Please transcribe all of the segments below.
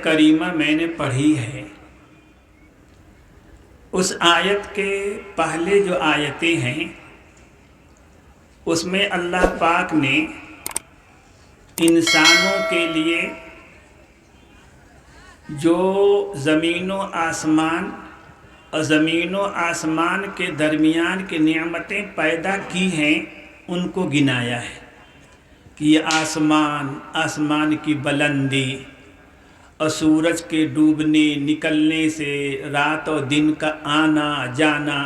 کریمہ میں نے پڑھی ہے، اس آیت کے پہلے جو آیتیں ہیں اس میں اللہ پاک نے انسانوں کے لیے جو زمین و آسمان اور زمین و آسمان کے درمیان کی نعمتیں پیدا کی ہیں ان کو گنایا ہے کہ یہ آسمان کی بلندی اور سورج کے ڈوبنے نکلنے سے رات اور دن کا آنا جانا،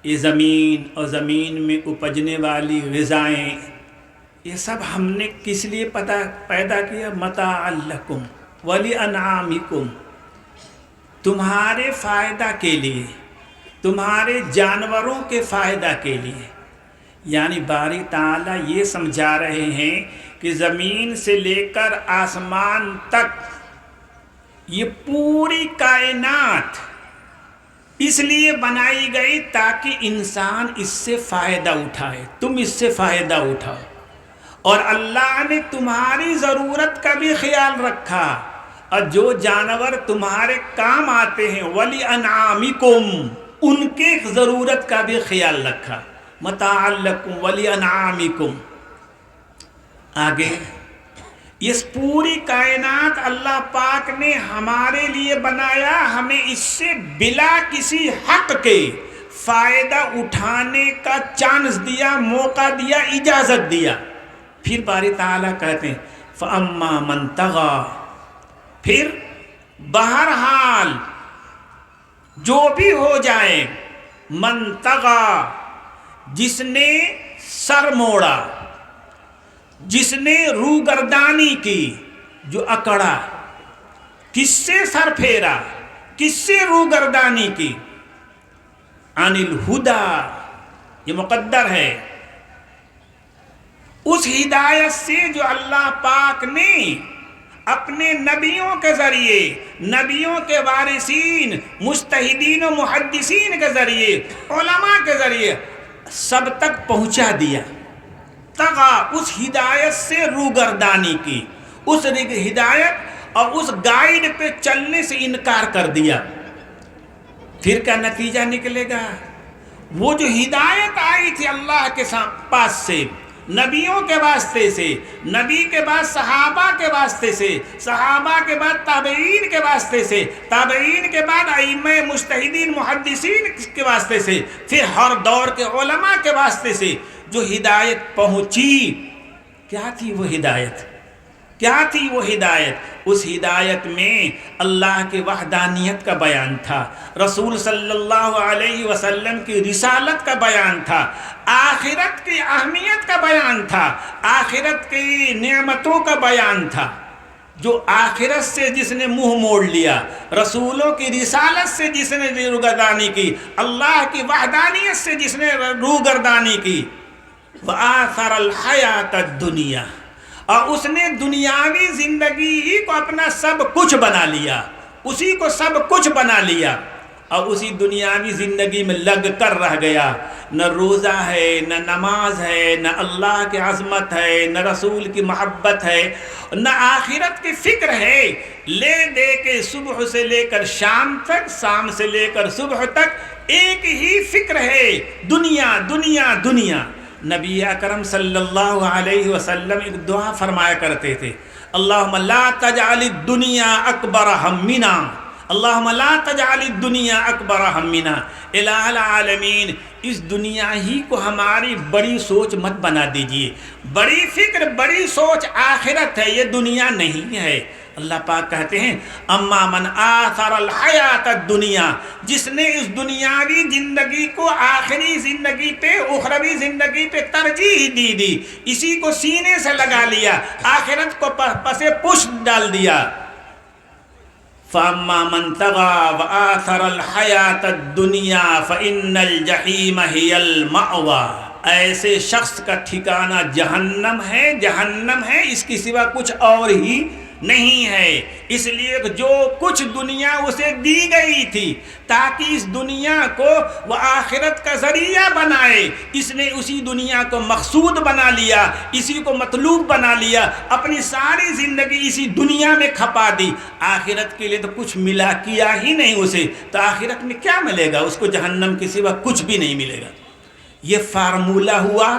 یہ زمین اور زمین میں اپجنے والی غذائیں، یہ سب ہم نے کس لیے پیدا کیا؟ متاع لکم ولانعامکم، تمہارے فائدہ کے لیے، تمہارے جانوروں کے فائدہ کے لیے۔ یعنی باری تعالیٰ یہ سمجھا رہے ہیں کہ زمین سے لے کر آسمان تک یہ پوری کائنات اس لیے بنائی گئی تاکہ انسان اس سے فائدہ اٹھائے، تم اس سے فائدہ اٹھاؤ، اور اللہ نے تمہاری ضرورت کا بھی خیال رکھا، اور جو جانور تمہارے کام آتے ہیں وَلِأَنْعَامِكُمْ، ان کے ضرورت کا بھی خیال رکھا، مَتَاعًا لَكُمْ وَلِأَنْعَامِكُمْ۔ آگے اس پوری کائنات اللہ پاک نے ہمارے لیے بنایا، ہمیں اس سے بلا کسی حق کے فائدہ اٹھانے کا چانس دیا، موقع دیا، اجازت دیا۔ پھر باری تعالیٰ کہتے ہیں فَأَمَّا مَنْ طَغَىٰ، پھر بہرحال جو بھی ہو جائے، من طغیٰ، جس نے سر موڑا، جس نے روگردانی کی، جو اکڑا، کس سے سر پھیرا، کس سے روگردانی کی؟ عن الہدی، یہ مقدر ہے، اس ہدایت سے جو اللہ پاک نے اپنے نبیوں کے ذریعے، نبیوں کے وارثین، مجتہدین و محدثین کے ذریعے، علماء کے ذریعے سب تک پہنچا دیا۔ طغا، اس ہدایت سے روگردانی کی، اس ہدایت اور اس گائیڈ پہ چلنے سے انکار کر دیا۔ پھر کیا نتیجہ نکلے گا؟ وہ جو ہدایت آئی تھی اللہ کے پاس سے، نبیوں کے واسطے سے، نبی کے بعد صحابہ کے واسطے سے، صحابہ کے بعد تابعین کے واسطے سے، تابعین کے بعد ائمہ مجتہدین محدثین کے واسطے سے، پھر ہر دور کے علماء کے واسطے سے جو ہدایت پہنچی، کیا تھی وہ ہدایت؟ کیا تھی وہ ہدایت؟ اس ہدایت میں اللہ کے وحدانیت کا بیان تھا، رسول صلی اللہ علیہ وسلم کی رسالت کا بیان تھا، آخرت کی اہمیت کا بیان تھا، آخرت کی نعمتوں کا بیان تھا۔ جو آخرت سے جس نے منہ موڑ لیا، رسولوں کی رسالت سے جس نے روگردانی کی، اللہ کی وحدانیت سے جس نے روگردانی کی، وآثر الحیات الدنیا، اور اس نے دنیاوی زندگی ہی کو اپنا سب کچھ بنا لیا، اسی کو سب کچھ بنا لیا، اور اسی دنیاوی زندگی میں لگ کر رہ گیا۔ نہ روزہ ہے، نہ نماز ہے، نہ اللہ کی عظمت ہے، نہ رسول کی محبت ہے، نہ آخرت کی فکر ہے، لے دے کے صبح سے لے کر شام تک، شام سے لے کر صبح تک ایک ہی فکر ہے، دنیا دنیا دنیا۔ نبی اکرم صلی اللہ علیہ وسلم ایک دعا فرمایا کرتے تھے، اللہم لا تجعل الدنیا اکبر ہمنا، اللہم لا تجعل الدنیا اکبر ہمنا، الہ العالمین، اس دنیا ہی کو ہماری بڑی سوچ مت بنا دیجئے، بڑی فکر بڑی سوچ آخرت ہے، یہ دنیا نہیں ہے۔ اللہ پاک کہتے ہیں اما من آثر الحیات الدنیا، جس نے اس دنیاوی زندگی کو آخری زندگی پہ، اخروی زندگی پہ ترجیح دی، اسی کو سینے سے لگا لیا، آخرت کو پس پش ڈال دیا۔ فَأَمَّا مَنْ طَغَىٰ وَآثَرَ الْحَيَاةَ الدُّنْيَا فَإِنَّ الْجَحِيمَ هِيَ الْمَأْوَىٰ، ایسے شخص کا ٹھکانہ جہنم ہے، جہنم ہے، اس کی سوا کچھ اور ہی نہیں ہے، اس لیے کہ جو کچھ دنیا اسے دی گئی تھی تاکہ اس دنیا کو وہ آخرت کا ذریعہ بنائے، اس نے اسی دنیا کو مقصود بنا لیا، اسی کو مطلوب بنا لیا، اپنی ساری زندگی اسی دنیا میں کھپا دی، آخرت کے لیے تو کچھ ملا کیا ہی نہیں اسے، تو آخرت میں کیا ملے گا اس کو؟ جہنم کے سوا کچھ بھی نہیں ملے گا۔ یہ فارمولہ ہوا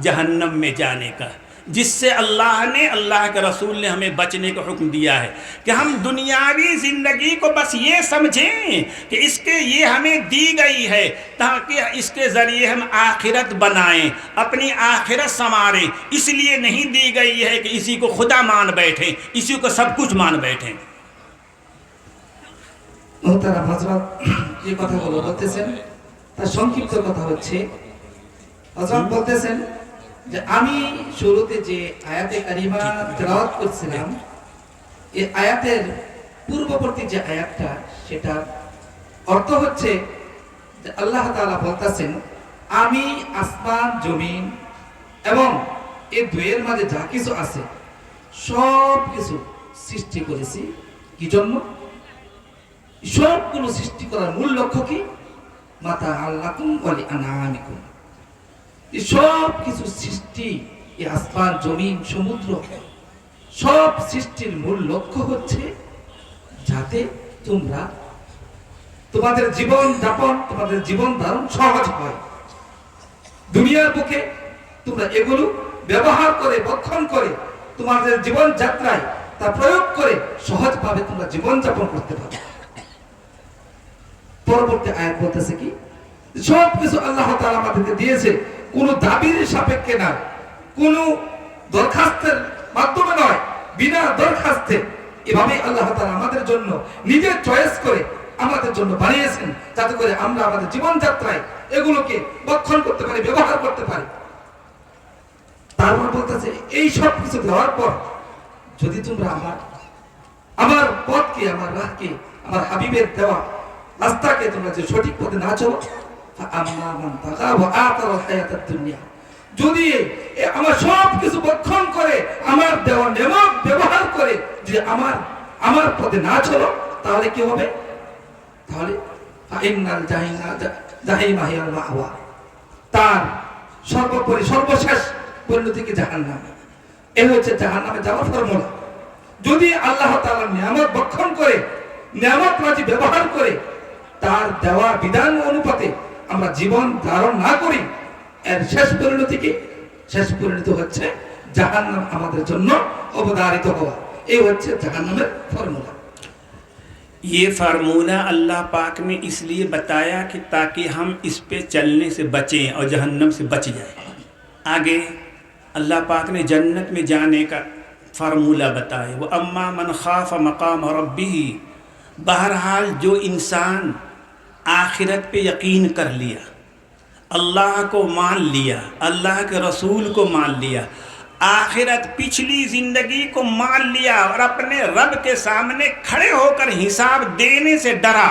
جہنم میں جانے کا، جس سے اللہ نے، اللہ کے رسول نے ہمیں بچنے کا حکم دیا ہے کہ ہم دنیاوی زندگی کو بس یہ سمجھیں کہ اس کے یہ ہمیں دی گئی ہے تاکہ اس کے ذریعے ہم آخرت بنائیں، اپنی آخرت سنواریں، اس لیے نہیں دی گئی ہے کہ اسی کو خدا مان بیٹھیں، اسی کو سب کچھ مان بیٹھیں۔ محترم حضرت یہ কথাগুলো বলতেছেন, তার সংক্ষিপ্ত কথা হচ্ছে হযরত বলতেছেন যে আমি শুরুতে যে আয়াতে কারিমা তেলাওয়াত করছিলাম, এই আয়াতের পূর্ববর্তী যে আয়াতটা সেটা অর্থ হচ্ছে যে আল্লাহ তাআলা বলতেছেন আমি আসমান জমিন এবং এই দুয়ের মাঝে যা কিছু আছে সব কিছু সৃষ্টি করেছি কি জন্য? সবগুলো সৃষ্টি করার মূল লক্ষ্য কি? মাতা আল্লাকুম ওয়া লিআনামিকুম। এই সব কিছু সৃষ্টি, এই আসমান জমিন সমুদ্র সব সৃষ্টির মূল লক্ষ্য হচ্ছে যাতে তোমরা তোমাদের জীবন যাপন, তোমাদের জীবন ধারণ সহজ হয়। দুনিয়ার বুকে তোমরা এগুলো ব্যবহার করে, বক্ষণ করে তোমাদের জীবন যাত্রায় তা প্রয়োগ করে সহজভাবে তোমরা জীবন যাপন করতে পারো। পরবর্তী আয়াত বলতেছে কি? সব কিছু আল্লাহ তাআলা আমাদেরকে দিয়েছে, কোনো দাবির সাপেক্ষে না, কোনো দরখাস্তের মাধ্যমে নয়, বিনা দরখাস্তে এভাবে আল্লাহ তাআলা আমাদের জন্য নিজের চয়েস করে আমাদের জন্য বানিয়েছেন, যাতে করে আমরা আমাদের জীবন যাত্রায় এগুলোকে বক্ষণ করতে পারি, ব্যবহার করতে পারি। তারপর বলতেছে এই সব কিছু দেওয়ার পর যদি তোমরা আমার পথকে, আমার রাহকে, আমার হাবিবের দেওয়া রাস্তাকে তোমরা যে সঠিক পথে না চলো, যদি আমার সব কিছু বক্ষণ করে, আমার দেওয়া নেমক ব্যবহার করে যে আমার পথে না চলো, তাহলে কি হবে? তাহলে তার সর্বোপরি সর্বশেষ পরিণতি কি জাহান্নাম। এ হচ্ছে জাহান্নামে যাওয়ার ফর্মুলা। যদি আল্লাহ তাআলার নিয়ামত বক্ষণ করে, নিয়ামত রাজি ব্যবহার করে, তার দেওয়া বিধান অনুপাতে আমরা জীবন ধারণ না করি, এর শেষ পরিণতি কি? শেষ পরিণতি হচ্ছে জাহান্নাম আমাদের জন্য অবধারিত হওয়া। এই হচ্ছে জাহান্নামের ফর্মুলা। یہ فارمولہ اللہ پاک نے اس لیے بتایا کہ تاکہ ہم اس پہ چلنے سے بچیں اور جہنم سے بچ جائیں۔ آگے اللہ پاک نے جنت میں جانے کا فارمولہ بتایا، وَأَمَّا مَنْ خَافَ مَقَامَ رَبِّهِ، بہرحال جو انسان آخرت پہ یقین کر لیا، اللہ کو مان لیا، اللہ کے رسول کو مان لیا، آخرت پچھلی زندگی کو مان لیا اور اپنے رب کے سامنے کھڑے ہو کر حساب دینے سے ڈرا،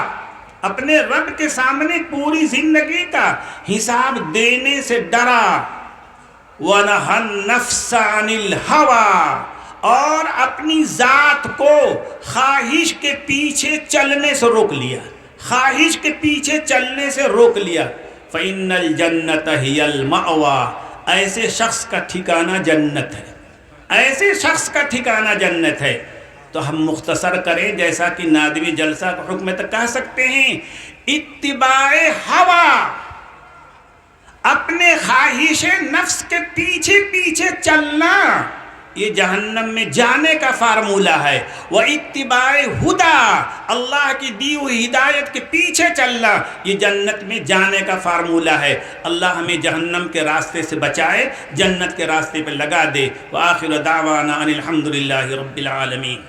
اپنے رب کے سامنے پوری زندگی کا حساب دینے سے ڈرا، وَنَهَى النَّفْسَ عَنِ الْهَوَىٰ، اور اپنی ذات کو خواہش کے پیچھے چلنے سے روک لیا، خواہش کے پیچھے چلنے سے روک لیا، فَإِنَّ الْجَنَّةَ هِيَ الْمَأْوَىٰ، ایسے شخص کا ٹھکانہ جنت ہے، ایسے شخص کا ٹھکانہ جنت ہے۔ تو ہم مختصر کریں، جیسا کہ نادوی جلسہ کا حکم ہے، تو کہہ سکتے ہیں اتباع ہوا، اپنے خواہش نفس کے پیچھے پیچھے چلنا، یہ جہنم میں جانے کا فارمولہ ہے۔ وَإِتِّبَاعِ ہُدَىٰ، اللہ کی دی ہوئی ہدایت کے پیچھے چلنا، یہ جنت میں جانے کا فارمولہ ہے۔ اللہ ہمیں جہنم کے راستے سے بچائے، جنت کے راستے پہ لگا دے۔ وآخر دعوانا ان الحمد للہ رب العالمین۔